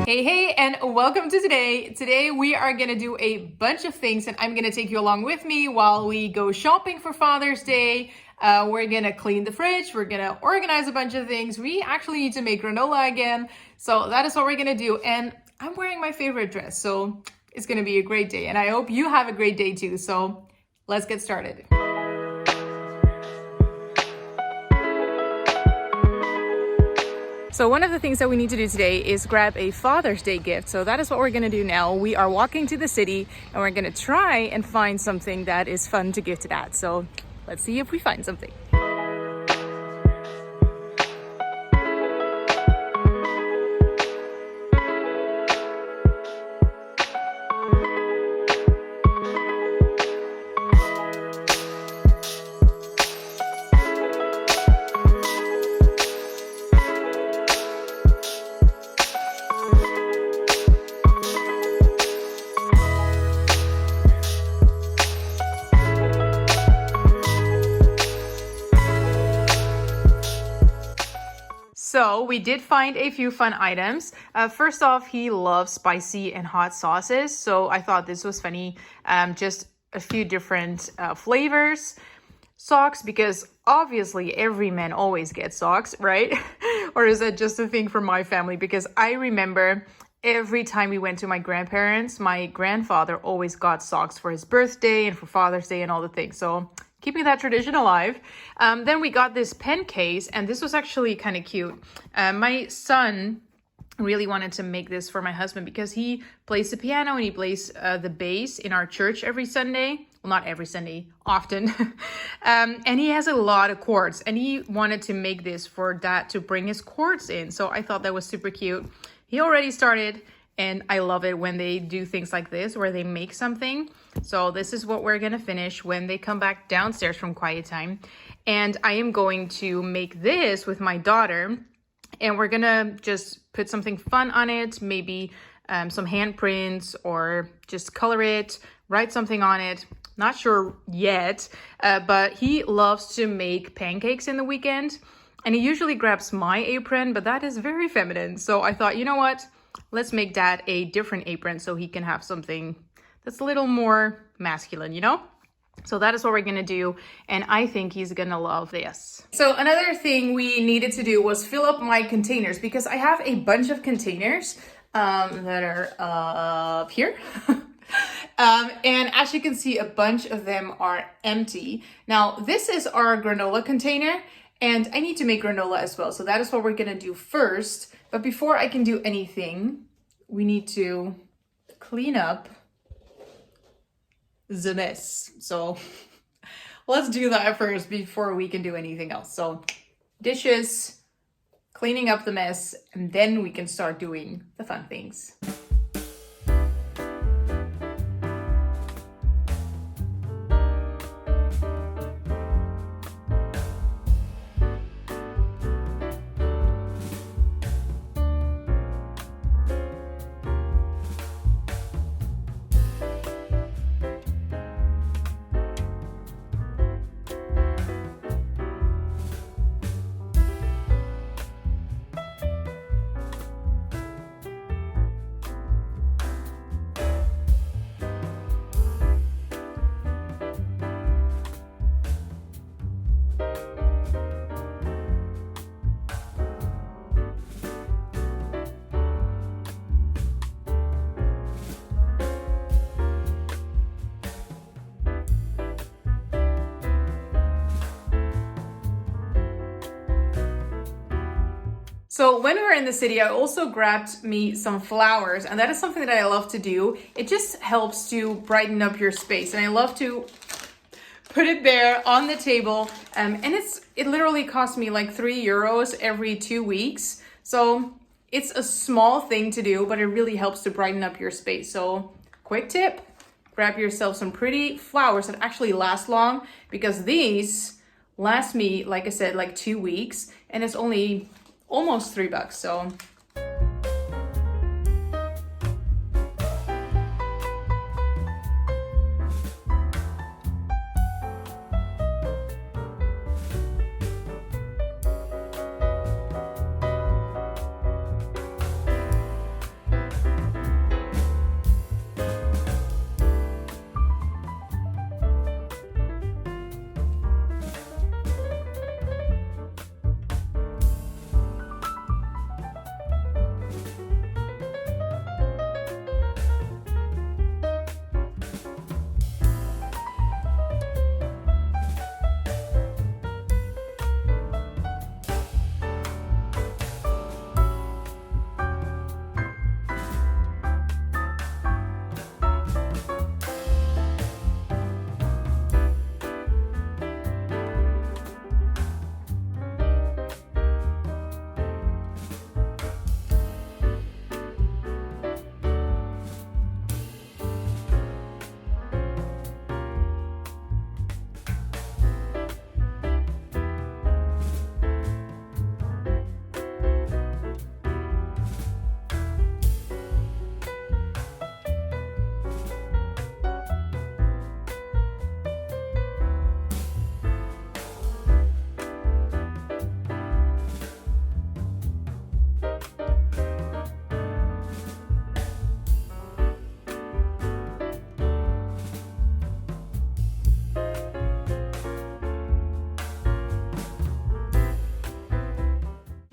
Hey, and welcome to today. Today we are going to do a bunch of things and I'm going to take you along with me while we go shopping for Father's Day. We're going to clean the fridge. We're going to organize a bunch of things. We actually need to make granola again. So that is what we're going to do. And I'm wearing my favorite dress. So it's going to be a great day. And I hope you have a great day too. So let's get started. So one of the things that we need to do today is grab a Father's Day gift. So that is what we're going to do now. We are walking to the city and we're going to try and find something that is fun to give to Dad. So let's see if we find something. So we did find a few fun items. First off, he loves spicy and hot sauces. So I thought this was funny. Just a few different flavors. Socks, because obviously every man always gets socks, right? Or is that just a thing for my family? Because I remember every time we went to my grandparents, my grandfather always got socks for his birthday and for Father's Day and all the things. So keeping that tradition alive. Then we got this pen case, and this was actually kind of cute. My son really wanted to make this for my husband because he plays the piano and he plays the bass in our church every Sunday. Well, not every Sunday, often. And he has a lot of chords, and he wanted to make this for Dad to bring his chords in. So I thought that was super cute. He already started, and I love it when they do things like this, where they make something. So this is what we're gonna finish when they come back downstairs from quiet time. And I am going to make this with my daughter, and we're gonna just put something fun on it, maybe some handprints, or just color it, write something on it. Not sure yet, but he loves to make pancakes in the weekend. And he usually grabs my apron, but that is very feminine. So I thought, you know what? Let's make Dad a different apron so he can have something that's a little more masculine, you know? So that is what we're gonna do, and I think he's gonna love this. So another thing we needed to do was fill up my containers, because I have a bunch of containers that are up here. And as you can see, a bunch of them are empty. Now, this is our granola container, and I need to make granola as well. So that is what we're gonna do first. But before I can do anything, we need to clean up the mess. So let's do that first before we can do anything else. So dishes, cleaning up the mess, and then we can start doing the fun things. So when we were in the city, I also grabbed me some flowers, and that is something that I love to do. It just helps to brighten up your space, and I love to put it there on the table. And it literally cost me like €3 every 2 weeks. So it's a small thing to do, but it really helps to brighten up your space. So quick tip, grab yourself some pretty flowers that actually last long, because these last me, like I said, like 2 weeks, and it's only almost $3. So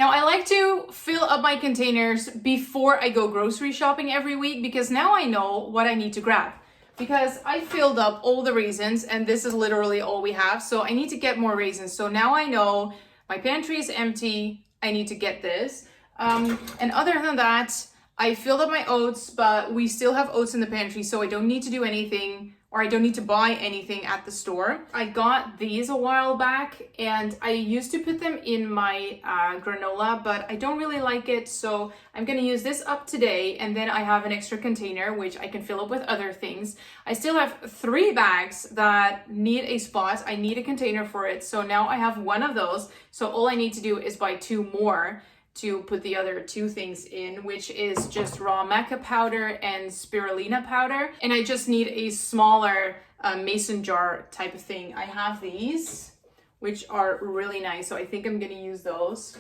Now, I like to fill up my containers before I go grocery shopping every week because now I know what I need to grab. Because I filled up all the raisins and this is literally all we have. So I need to get more raisins. So now I know my pantry is empty. I need to get this. And other than that, I filled up my oats, but we still have oats in the pantry. So I don't need to do anything, or I don't need to buy anything at the store. I got these a while back and I used to put them in my granola, but I don't really like it. So I'm gonna use this up today, and then I have an extra container, which I can fill up with other things. I still have 3 bags that need a spot. I need a container for it. So now I have 1 of those. So all I need to do is buy 2 more to put the other 2 things in, which is just raw maca powder and spirulina powder. And I just need a smaller mason jar type of thing. I have these, which are really nice. So I think I'm gonna use those.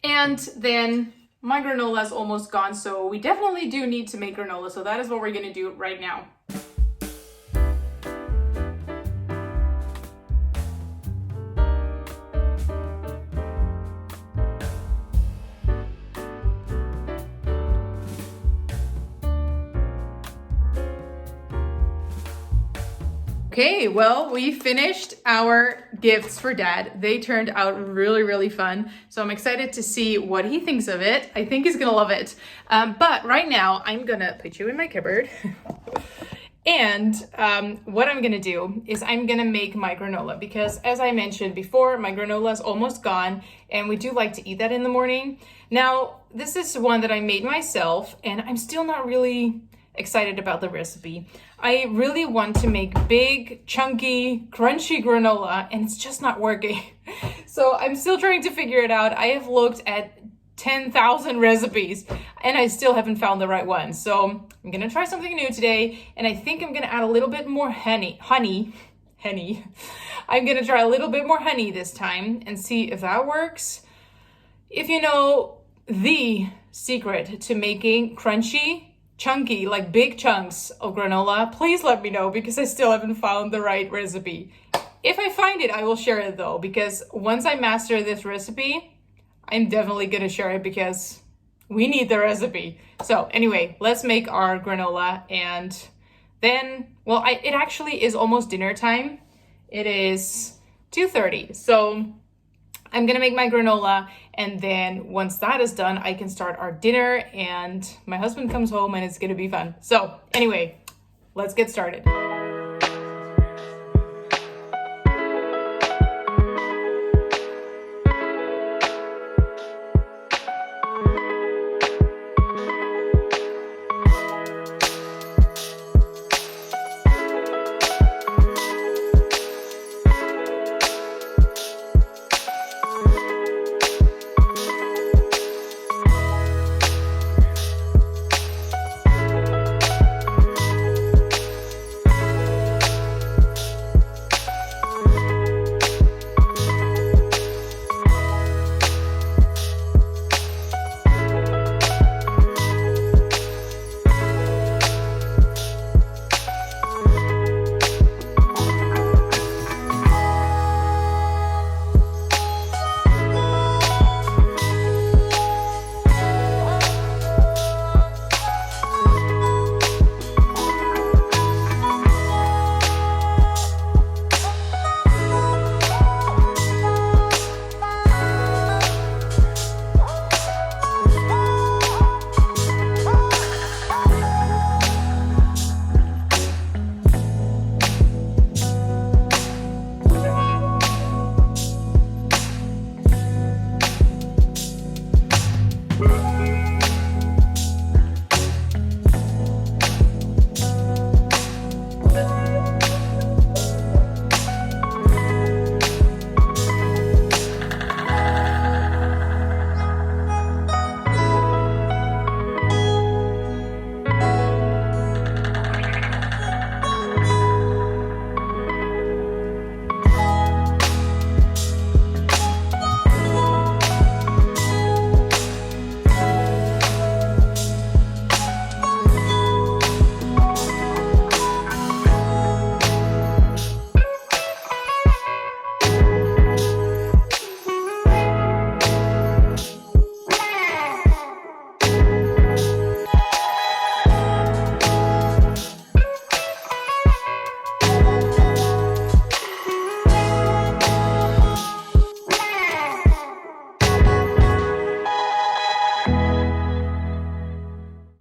And then my granola is almost gone. So we definitely do need to make granola. So that is what we're gonna do right now. Okay, well, we finished our gifts for Dad. They turned out really, really fun. So I'm excited to see what he thinks of it. I think he's gonna love it. But right now, I'm gonna put you in my cupboard. And what I'm gonna do is I'm gonna make my granola because, as I mentioned before, my granola is almost gone and we do like to eat that in the morning. Now, this is one that I made myself and I'm still not really excited about the recipe. I really want to make big, chunky, crunchy granola and it's just not working. So I'm still trying to figure it out. I have looked at 10,000 recipes and I still haven't found the right one. So I'm gonna try something new today and I think I'm gonna add a little bit more honey. I'm gonna try a little bit more honey this time and see if that works. If you know the secret to making crunchy, chunky, like big chunks of granola, please let me know because I still haven't found the right recipe. If I find it, I will share it though, because once I master this recipe, I'm definitely gonna share it because we need the recipe. So anyway, let's make our granola and then, well, it actually is almost dinner time. It is 2:30. So I'm gonna make my granola and then once that is done, I can start our dinner and my husband comes home and it's gonna be fun. So anyway, let's get started.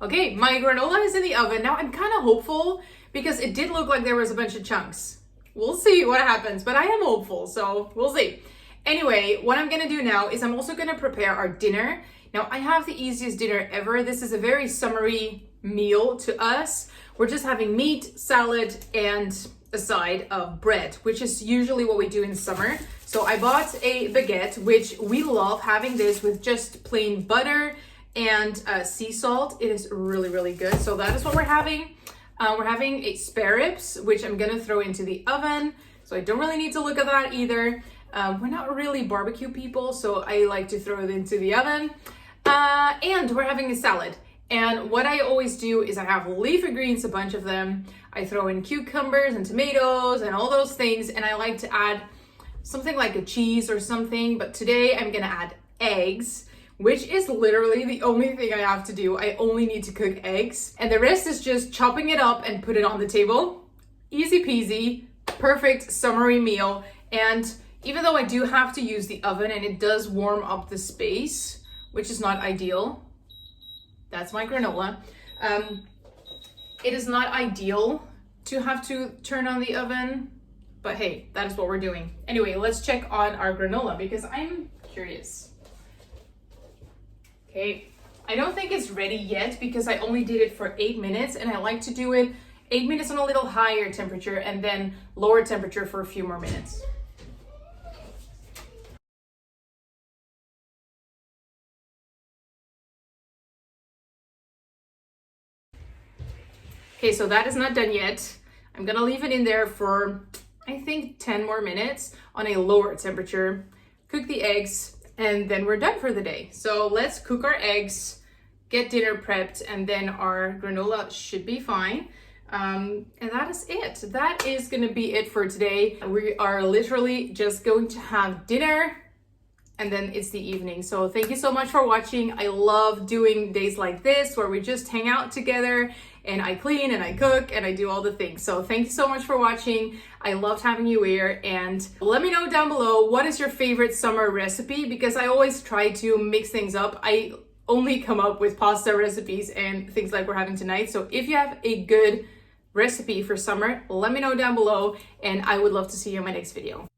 Okay, my granola is in the oven. Now I'm kind of hopeful because it did look like there was a bunch of chunks. We'll see what happens, but I am hopeful, so we'll see. Anyway, what I'm gonna do now is I'm also gonna prepare our dinner. Now I have the easiest dinner ever. This is a very summery meal to us. We're just having meat, salad, and a side of bread, which is usually what we do in summer. So I bought a baguette, which we love having this with just plain butter and sea salt. It is really, really good. So that is what we're having. We're having a spare ribs, which I'm gonna throw into the oven. So I don't really need to look at that either. We're not really barbecue people, so I like to throw it into the oven. And we're having a salad. And what I always do is I have leafy greens, a bunch of them. I throw in cucumbers and tomatoes and all those things. And I like to add something like a cheese or something. But today I'm gonna add eggs, which is literally the only thing I have to do. I only need to cook eggs. And the rest is just chopping it up and put it on the table. Easy peasy, perfect summery meal. And even though I do have to use the oven and it does warm up the space, which is not ideal. That's my granola. It is not ideal to have to turn on the oven, but hey, that is what we're doing. Anyway, let's check on our granola because I'm curious. Okay, I don't think it's ready yet because I only did it for 8 minutes and I like to do it 8 minutes on a little higher temperature and then lower temperature for a few more minutes. Okay, so that is not done yet. I'm gonna leave it in there for, I think, 10 more minutes on a lower temperature. Cook the eggs, and then we're done for the day. So let's cook our eggs, get dinner prepped, and then our granola should be fine. And that is it. That is gonna be it for today. We are literally just going to have dinner, and then it's the evening. So thank you so much for watching. I love doing days like this where we just hang out together and I clean and I cook and I do all the things. So thank you so much for watching. I loved having you here, and let me know down below what is your favorite summer recipe, because I always try to mix things up. I only come up with pasta recipes and things like we're having tonight. So if you have a good recipe for summer, let me know down below and I would love to see you in my next video.